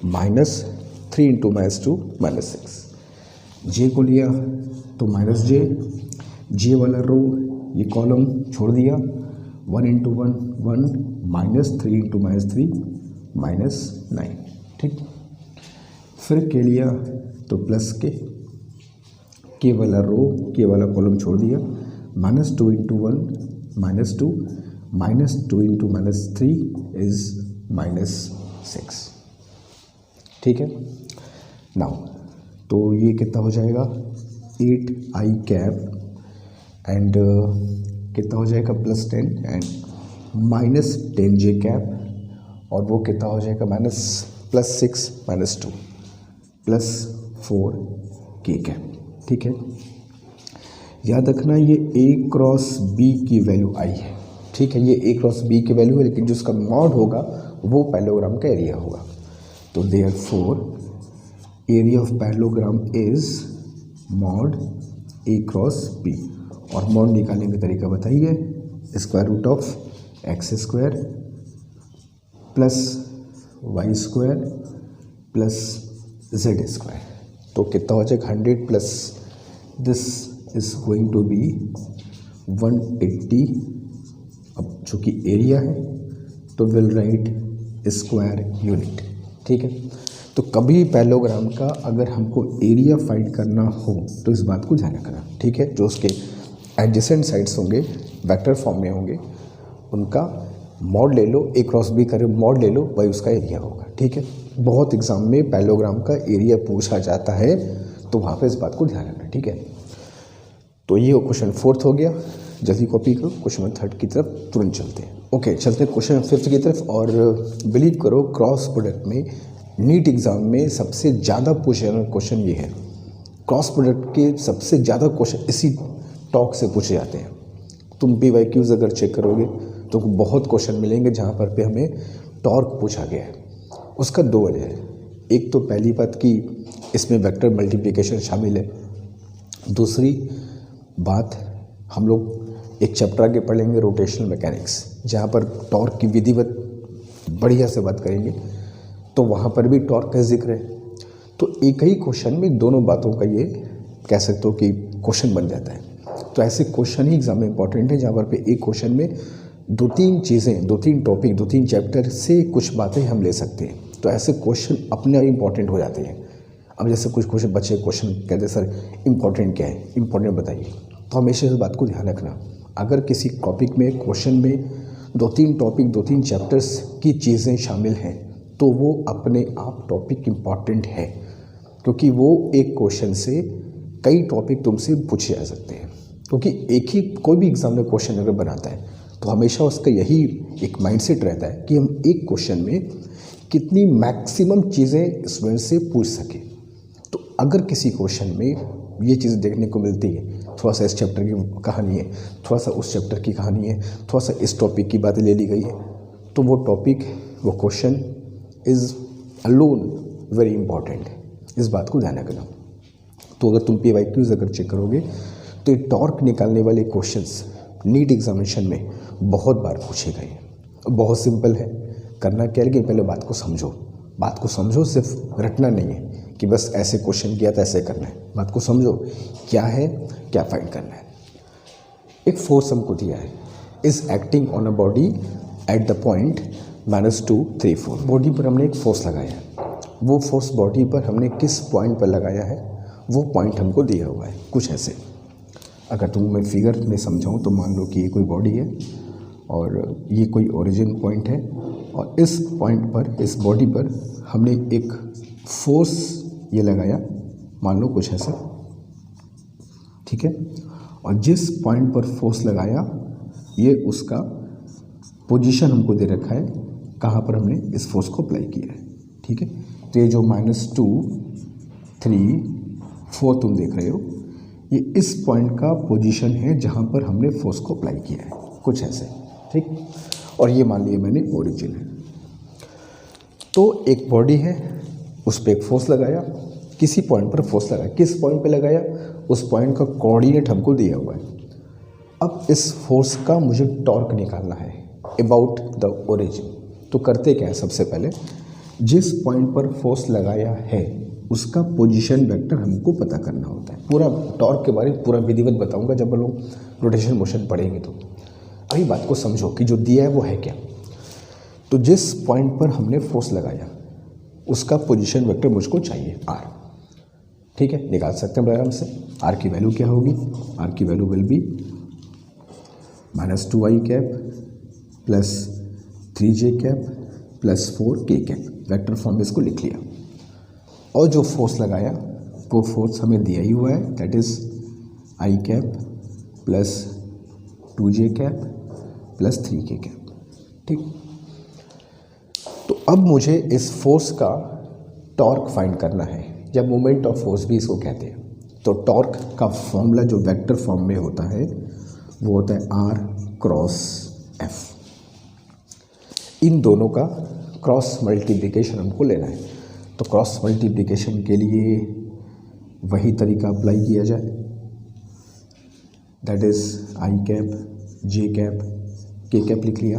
-3 इंटू -2 -6। जे को लिया तो -j, जे वाला रो ये कॉलम छोड़ दिया। 1 इंटू 1 1 -3 इंटू -3 -9। ठीक, फिर के लिया तो प्लस के वाला रो, के वाला कॉलम छोड़ दिया। -2 इंटू 1 -2 -2 इंटू -3 इज -6। ठीक है, नाउ तो ये कितना हो जाएगा 8 आई कैप एंड कितना हो जाएगा +10 एंड -10 जे कैप, और वो कितना हो जाएगा +6 -2 +4 के कैप। ठीक है, याद रखना ये ए क्रॉस बी की वैल्यू आई है। ठीक है, ये ए क्रॉस बी की वैल्यू है, लेकिन जो उसका मॉड होगा वो पैरेललोग्राम का एरिया होगा। तो therefore area of parallelogram is mod A cross B, और मॉड निकालने का तरीका बताइए, √(x² + y² + z²। तो कितना हो जाएगा 100 plus this is going to be 180। अब चूँकि एरिया है तो विल राइट स्क्वायर यूनिट। ठीक है, तो कभी पैरेललोग्राम का अगर हमको एरिया फाइंड करना हो तो इस बात को ध्यान रखना। ठीक है, जो उसके एडजेसेंट साइड्स होंगे वेक्टर फॉर्म में होंगे उनका मॉड ले लो, ए क्रॉस बी करे मॉड ले लो, वही उसका एरिया होगा। ठीक है, बहुत एग्जाम में पैरेललोग्राम का एरिया पूछा जाता है, तो वहाँ पे इस बात को ध्यान रखना। ठीक है, तो ये क्वेश्चन 4th हो गया। जल्दी कॉपी करो, क्वेश्चन 3rd की तरफ तुरंत चलते हैं। ओके, चलते हैं क्वेश्चन 5th की तरफ। और बिलीव करो क्रॉस प्रोडक्ट में नीट एग्ज़ाम में सबसे ज़्यादा पूछे जाने क्वेश्चन ये है। क्रॉस प्रोडक्ट के सबसे ज़्यादा क्वेश्चन इसी टॉक से पूछे जाते हैं। तुम PYQs अगर चेक करोगे तो बहुत क्वेश्चन मिलेंगे जहाँ पर पे हमें टॉर्क पूछा गया है। उसका 2 वजह है। एक तो पहली बात कि इसमें वेक्टर मल्टीप्लिकेशन शामिल है। दूसरी बात, हम लोग एक चैप्टर आगे पढ़ेंगे रोटेशनल मैकेनिक्स, जहाँ पर टॉर्क की विधिवत बढ़िया से बात करेंगे, तो वहाँ पर भी टॉर्क का जिक्र है। तो एक ही क्वेश्चन में दोनों बातों का ये कह सकते हो कि क्वेश्चन बन जाता है। तो ऐसे क्वेश्चन ही एग्जाम में इंपॉर्टेंट है, जहाँ पर पे एक क्वेश्चन में 2-3 चीज़ें, 2-3 टॉपिक, 2-3 चैप्टर से कुछ बातें हम ले सकते हैं। तो ऐसे क्वेश्चन अपने आप इंपॉर्टेंट हो जाते हैं। अब जैसे कुछ कुछ बच्चे क्वेश्चन कहते हैं सर इम्पोर्टेंट क्या है, इम्पोर्टेंट बताइए। तो हमेशा इस बात को ध्यान रखना, अगर किसी टॉपिक में क्वेश्चन में 2-3 टॉपिक 2-3 चैप्टर्स की चीज़ें शामिल हैं तो वो अपने आप टॉपिक इम्पॉर्टेंट है, क्योंकि वो एक क्वेश्चन से कई टॉपिक तुमसे पूछे जा सकते हैं। क्योंकि एक ही कोई भी एग्जाम में क्वेश्चन अगर बनाता है तो हमेशा उसका यही एक माइंडसेट रहता है कि हम एक क्वेश्चन में कितनी मैक्सिमम चीज़ें स्टूडेंट से पूछ सकें। तो अगर किसी क्वेश्चन में ये चीज़ देखने को मिलती है, थोड़ा सा इस चैप्टर की कहानी है, थोड़ा सा उस चैप्टर की कहानी है, थोड़ा सा इस टॉपिक की बातें ले ली गई है, तो वो टॉपिक वो question is alone very important. इस बात को ध्यान रखना। तो अगर तुम PYQs अगर चेक करोगे तो ये टॉर्क निकालने वाले क्वेश्चंस नीट एग्जामिनेशन में बहुत बार पूछे गए हैं। बहुत सिंपल है, करना क्या है, लेकिन पहले बात को समझो, सिर्फ रटना नहीं है कि बस ऐसे क्वेश्चन किया था ऐसे करना है। बात को समझो क्या है, क्या फाइंड करना है। एक फोर्स हमको दिया है, is acting on a body at the point -2, 3, 4। Body पर हमने एक फोर्स लगाया है, वो फोर्स बॉडी पर हमने किस पॉइंट पर लगाया है वो पॉइंट हमको दिया हुआ है। कुछ ऐसे, अगर तुम मैं फिगर में समझाऊँ तो मान लो कि ये कोई बॉडी है और ये कोई ओरिजिन पॉइंट है, और इस पॉइंट पर, इस बॉडी पर हमने एक फोर्स ये लगाया, मान लो कुछ ऐसा, ठीक है। और जिस पॉइंट पर फोर्स लगाया ये उसका पोजीशन हमको दे रखा है, कहाँ पर हमने इस फोर्स को अप्लाई किया है, ठीक है। तो ये जो -2, 3, 4 तुम देख रहे हो, ये इस पॉइंट का पोजीशन है जहाँ पर हमने फोर्स को अप्लाई किया है, कुछ ऐसे, ठीक। और ये मान लिया मैंने ओरिजिन है। तो एक बॉडी है, उस पर एक फोर्स लगाया, किसी पॉइंट पर फोर्स लगाया, किस पॉइंट पे लगाया, उस पॉइंट का कोऑर्डिनेट हमको दिया हुआ है। अब इस फोर्स का मुझे टॉर्क निकालना है अबाउट द ओरिजिन। तो करते क्या है, सबसे पहले जिस पॉइंट पर फोर्स लगाया है उसका पोजीशन वेक्टर हमको पता करना होता है। पूरा टॉर्क के बारे में पूरा विधिवत बताऊंगा जब हम लोग रोटेशन मोशन पढ़ेंगे। तो अभी बात को समझो कि जो दिया है वो है क्या। तो जिस पॉइंट पर हमने फोर्स लगाया उसका पोजीशन वेक्टर मुझको चाहिए r, ठीक है। निकाल सकते हैं बड़े आराम से। r की वैल्यू क्या होगी, r की value will be -2i cap plus 3j cap plus 4k cap. Vector form में इसको लिख लिया। और जो फोर्स लगाया वो फोर्स हमें दिया ही हुआ है, that is i cap plus 2j cap plus 3k cap, ठीक। तो अब मुझे इस फोर्स का टॉर्क फाइंड करना है, या मोमेंट ऑफ फोर्स भी इसको कहते हैं। तो टॉर्क का फॉर्मूला जो वेक्टर फॉर्म में होता है वो होता है r क्रॉस f। इन दोनों का क्रॉस मल्टीप्लिकेशन हमको लेना है। तो क्रॉस मल्टीप्लिकेशन के लिए वही तरीका अप्लाई किया जाए, that is i cap, j cap, k cap लिख लिया।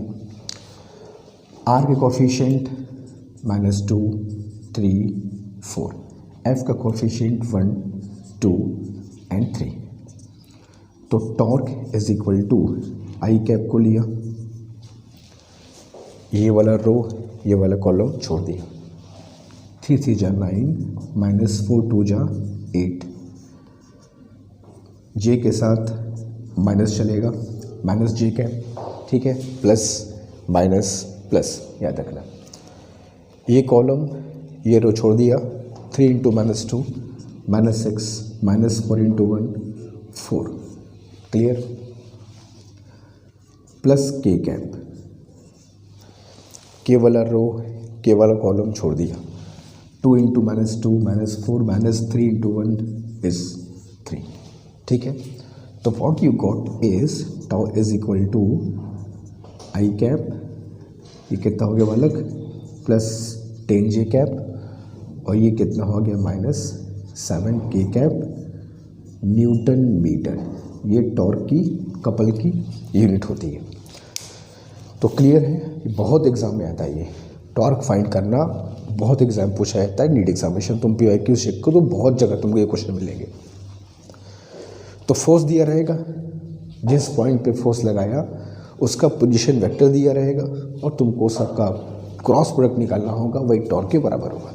r के कोफिशिएंट -2, 3, 4, f का कोफिशिएंट 1, 2 एंड 3। तो torque is equal to i cap को लिया, ये वाला रो ये वाला कॉलम छोड़ दिया, 3 3 जा 9, -4 2 जा 8, j के साथ माइनस चलेगा, -j कैप, ठीक है, प्लस माइनस प्लस, याद रखना। ये कॉलम ये रो छोड़ दिया, 3 × -2 -6, -4 × 1 4, क्लियर। प्लस k कैप, के वाला रो के वाला कॉलम छोड़ दिया, 2 × -2 -4 -3 × 1 इज 3, ठीक है। तो what you got is tau is equal to i cap, ये कितना हो गया बालक, प्लस 10j कैप, और ये कितना हो गया -7k कैप न्यूटन मीटर। ये टॉर्क की कपल की यूनिट होती है। तो क्लियर है, बहुत एग्जाम में आता है ये टॉर्क फाइंड करना, बहुत एग्जाम पूछा जाता है नीट एग्जामिनेशन। तुम PYQ चेक करो तो बहुत जगह तुमको ये क्वेश्चन मिलेंगे। तो फोर्स दिया रहेगा, जिस पॉइंट पे फोर्स लगाया उसका पोजीशन वेक्टर दिया रहेगा, और तुमको सबका क्रॉस प्रोडक्ट निकालना होगा, वही टॉर्क के बराबर होगा।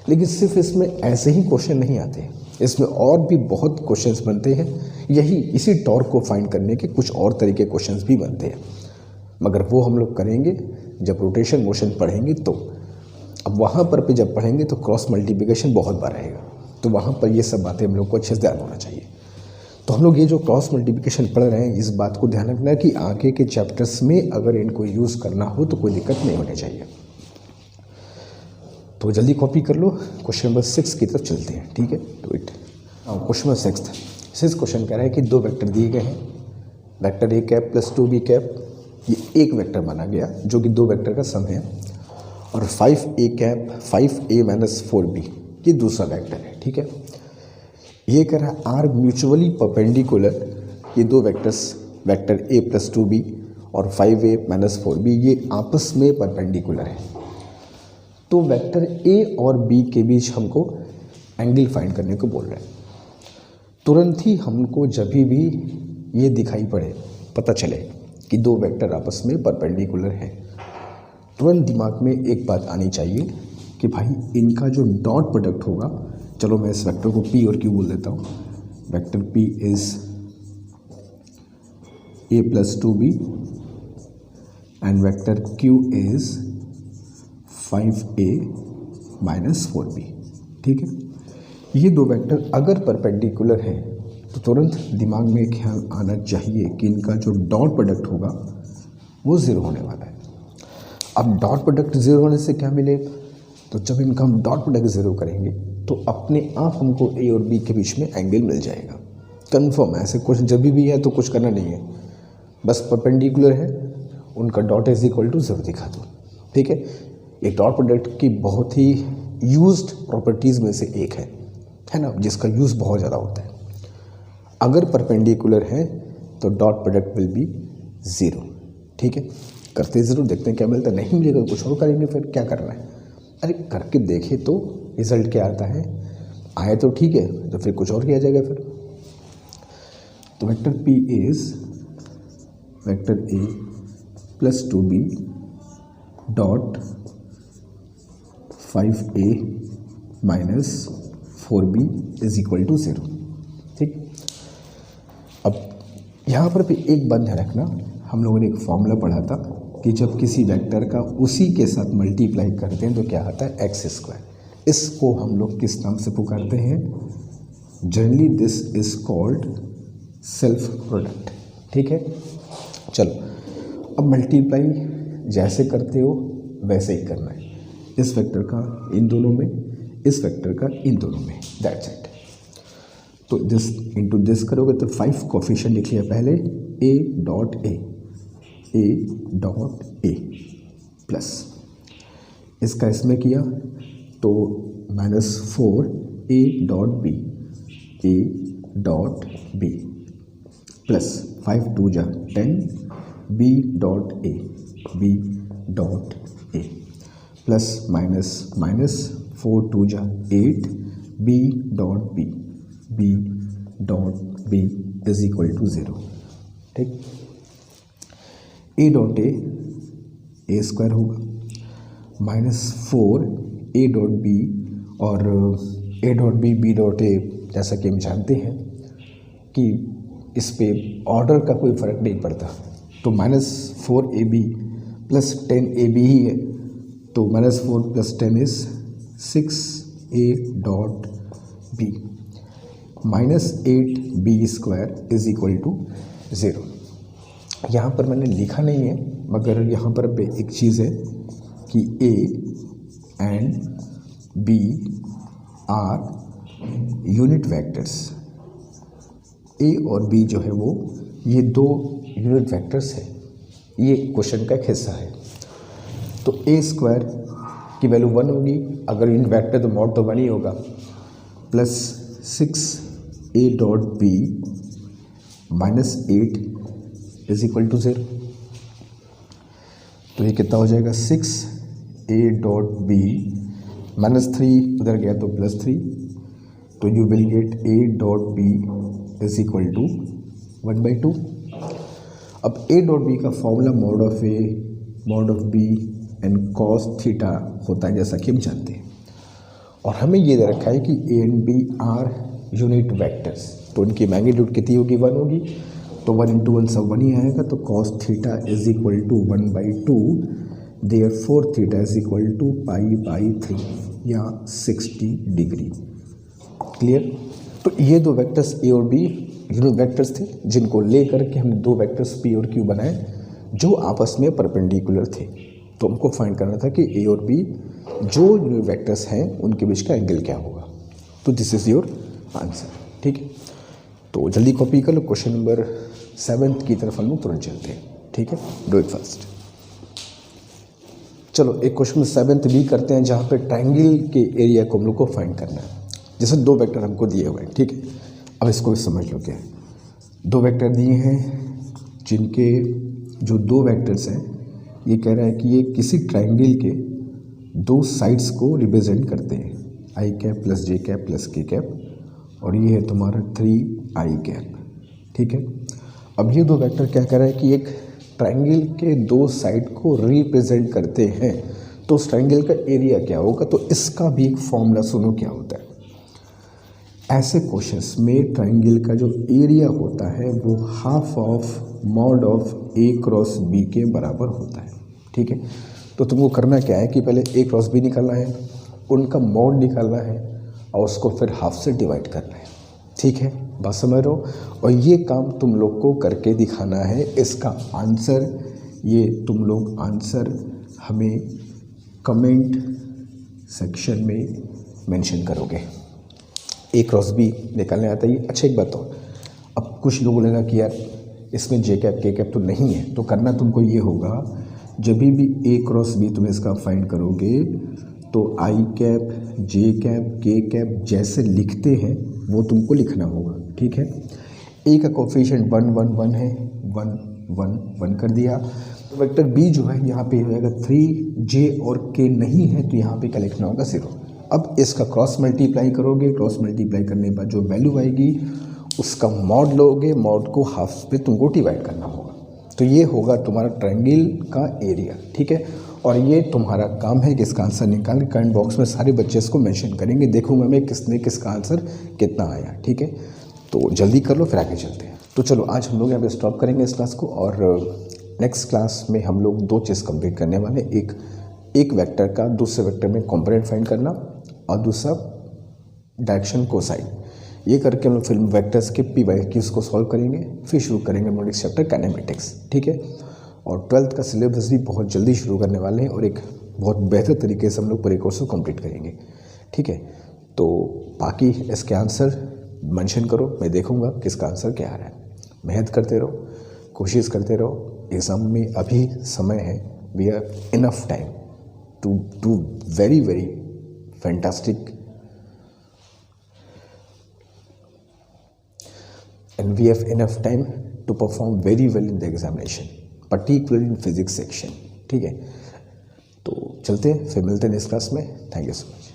लेकिन सिर्फ इसमें ऐसे ही क्वेश्चन नहीं आते, इसमें और भी बहुत क्वेश्चंस बनते हैं। यही इसी टॉर्क को फाइंड करने के कुछ और तरीके क्वेश्चंस भी बनते हैं, मगर वो हम लोग करेंगे जब रोटेशन मोशन पढ़ेंगे तो। अब वहाँ पर भी जब पढ़ेंगे तो क्रॉस मल्टीप्लिकेशन बहुत बार रहेगा, तो वहाँ पर ये सब बातें हम लोग को अच्छे से ध्यान होना चाहिए। तो हम लोग ये जो क्रॉस मल्टीप्लिकेशन पढ़ रहे हैं, इस बात को ध्यान रखना है कि आगे के चैप्टर्स में अगर इनको यूज़ करना हो तो कोई दिक्कत नहीं होनी चाहिए। तो जल्दी कॉपी कर लो, क्वेश्चन नंबर 6 की तरफ चलते हैं। ठीक है, तो इट क्वेश्चन नंबर 6 क्वेश्चन कह रहा है कि दो वेक्टर दिए गए हैं, vector A cap plus 2b cap, ये एक वेक्टर माना गया जो कि दो वेक्टर का सम है, और 5a cap 5a minus 4b ये दूसरा वेक्टर है। ठीक है, ये कह रहा है आर म्यूचुअली परपेंडिकुलर, ये दो vectors vector a plus 2b और 5a माइनस 4b ये आपस में परपेंडिकुलर है। तो वेक्टर a और b के बीच हमको एंगल फाइंड करने को बोल रहे हैं। तुरंत ही हमको जब भी ये दिखाई पड़े, पता चले कि दो वेक्टर आपस में परपेंडिकुलर हैं, तुरंत दिमाग में एक बात आनी चाहिए कि भाई इनका जो डॉट प्रोडक्ट होगा, चलो मैं इस वेक्टर को p और q बोल देता हूँ, vector p is a plus 2b and vector q is 5a minus 4b। ठीक है, ये दो वेक्टर अगर परपेंडिकुलर हैं तो तुरंत दिमाग में ख्याल आना चाहिए कि इनका जो डॉट प्रोडक्ट होगा वो ज़ीरो होने वाला है। अब डॉट प्रोडक्ट ज़ीरो होने से क्या मिलेगा, तो जब इनका हम डॉट प्रोडक्ट ज़ीरो करेंगे तो अपने आप हमको a और b के बीच में एंगल मिल जाएगा, कंफर्म है। ऐसे कुछ जब भी है तो कुछ करना नहीं है, बस परपेंडिकुलर है, उनका डॉट इज इक्वल टू 0 दिखा दो। ठीक है, ये डॉट प्रोडक्ट की बहुत ही यूज्ड प्रॉपर्टीज़ में से एक है ना, जिसका यूज़ बहुत ज़्यादा होता है। अगर परपेंडिकुलर है तो डॉट प्रोडक्ट विल बी 0। ठीक है, करते ज़रूर, देखते हैं क्या मिलता है, नहीं मिलेगा तो कुछ और करेंगे, फिर क्या करना है। अरे करके देखे तो रिजल्ट क्या आता है, आए तो ठीक है, तो फिर कुछ और किया जाएगा फिर। तो vector p is vector a plus 2b dot 5a minus 4b is equal to 0। ठीक, अब यहाँ पर भी एक बात ध्यान रखना, हम लोगों ने एक फॉर्मूला पढ़ा था कि जब किसी वेक्टर का उसी के साथ मल्टीप्लाई करते हैं तो क्या आता है, एक्स स्क्वायर। इसको हम लोग किस नाम से पुकारते हैं, generally this is called self product. ठीक है, चलो अब मल्टीप्लाई जैसे करते हो वैसे ही करना है, इस वेक्टर का इन दोनों में, इस वेक्टर का इन दोनों में, दैट्स इट। तो दिस इंटू दिस करोगे तो 5 कोफिशिएंट लिख लिया पहले, a डॉट a प्लस इसका इसमें किया तो minus 4 a dot b plus 5 2 जा 10 b dot a plus minus 4 2 जा 8 b dot b is equal to 0। ठीक, a डॉट a स्क्वायर होगा, माइनस 4 a डॉट b और a dot b dot a, जैसा कि हम जानते हैं कि इस पे ऑर्डर का कोई फ़र्क नहीं पड़ता, तो माइनस 4ab प्लस 10ab ही है, तो minus 4 plus 10 is 6a dot b minus 8b square is equal to 0। यहाँ पर मैंने लिखा नहीं है, मगर यहाँ पर एक चीज़ है कि a and b are unit vectors. a और b जो है वो ये दो यूनिट वेक्टर्स है, ये क्वेश्चन का एक हिस्सा है। तो a स्क्वायर की वैल्यू 1 होगी, अगर यूनिट वेक्टर तो मॉड तो 1 ही होगा, plus 6a dot b minus 8 is equal to 0। तो ये कितना हो जाएगा, 6a डॉट b माइनस 3 उधर गया तो प्लस 3, तो you will get a dot b is equal to 1/2। अब a डॉट b का formula mod of a mod of b and cos theta होता है, जैसा कि हम जानते हैं। और हमें ये दे रखा है कि A and B are unit vectors, तो इनकी मैग्नीट्यूड कितनी होगी, 1 होगी, तो 1 इंटू 1 सब 1 ही आएगा, तो cos theta is equal to 1/2, therefore theta is equal to π/3 या 60 डिग्री। क्लियर। तो ये दो वेक्टर्स ए और बी यूनिट वेक्टर्स थे, जिनको लेकर के हमने दो वेक्टर्स पी और क्यू बनाए जो आपस में परपेंडिकुलर थे। तो हमको फाइंड करना था कि ए और बी जो यूनिट वेक्टर्स हैं उनके बीच का एंगल क्या होगा। तो दिस इज योर आंसर। ठीक है, तो जल्दी कॉपी कर लो। क्वेश्चन नंबर 7 की तरफ हम लोग तुरंत चलते हैं। ठीक है, डू इट फर्स्ट। चलो एक क्वेश्चन 7 भी करते हैं, जहाँ पे ट्रायंगल के एरिया को हम लोग को फाइंड करना है। जैसे दो वेक्टर हमको दिए हुए हैं, ठीक है, अब इसको भी समझ लो क्या है। दो वेक्टर दिए हैं, जिनके जो दो वेक्टर्स हैं, ये कह रहा है कि ये किसी ट्रायंगल के दो साइड्स को रिप्रेजेंट करते हैं, आई cap plus J cap plus के कैप, और ये है तुम्हारा 3i कैप। ठीक है, अब ये दो वेक्टर क्या कह रहा है कि एक ट्रायंगल के दो साइड को रिप्रेजेंट करते हैं, तो उस ट्रायंगल का एरिया क्या होगा। तो इसका भी एक फॉर्मूला सुनो क्या होता है। ऐसे क्वेश्चंस में ट्रायंगल का जो एरिया होता है वो half of mod of A cross B के बराबर होता है। ठीक है, तो तुमको करना क्या है कि पहले ए क्रॉस बी निकालना है, उनका मॉड निकालना है, और उसको फिर हाफ से डिवाइड करना है। ठीक है, बात समझ रहे हो। और ये काम तुम लोग को करके दिखाना है। इसका आंसर ये तुम लोग आंसर हमें कमेंट सेक्शन में मेंशन करोगे। ए क्रॉस बी निकालने आता है। अच्छा एक बात हो, अब कुछ लोगों लगा कि यार इसमें जे कैप के कैप तो नहीं है, तो करना तुमको ये होगा, जब भी ए क्रॉस बी तुम इसका फाइंड करोगे तो आई कैप जे कैप के कैप जैसे लिखते हैं वो तुमको लिखना होगा। ठीक है, ए का कोफिशिएंट 1 1 1 है, 1 1 1 कर दिया। तो वेक्टर बी जो है यहाँ पे हो जाएगा 3, जे और के नहीं है तो यहाँ पे क्या लिखना होगा, 0। अब इसका क्रॉस मल्टीप्लाई करोगे, क्रॉस मल्टीप्लाई करने के बाद जो वैल्यू आएगी उसका मॉड लोगे, मॉड को हाफ पे तुमको डिवाइड करना होगा। तो ये होगा तुम्हारा ट्रायंगल का एरिया। ठीक है, और ये तुम्हारा काम है कि इसका आंसर निकाल के कमेंट बॉक्स में सारे बच्चे इसको मेंशन करेंगे, देखूंगा मैं किसने किसका आंसर कितना आया। ठीक है, तो जल्दी कर लो फिर आगे चलते हैं। तो चलो आज हम लोग यहाँ पे स्टॉप करेंगे इस क्लास को, और नेक्स्ट क्लास में हम लोग दो चीज़ कंप्लीट करने वाले। एक वेक्टर का दूसरे वेक्टर में कॉम्पोनेंट फाइंड करना, और दूसरा डायरेक्शन कोसाइन। ये करके हम लोग फिर वेक्टर्स के पी बाई क्यूज को सॉल्व करेंगे, फिर शुरू करेंगे हम लोग नेक्स्ट चैप्टर काइनेमेटिक्स। ठीक है, और 12th का सिलेबस भी बहुत जल्दी शुरू करने वाले हैं, और एक बहुत बेहतर तरीके से हम लोग पूरे कोर्स को कंप्लीट करेंगे। ठीक है, तो बाकी इसके आंसर मेंशन करो, मैं देखूंगा किसका आंसर क्या आ रहा है। मेहनत करते रहो, कोशिश करते रहो, एग्ज़ाम में अभी समय है, we have enough time to do very very fantastic and we have enough time to perform very well in the examination, particularly in physics section. ठीक है, तो चलते हैं, फिर मिलते हैं इस क्लास में। Thank you so much.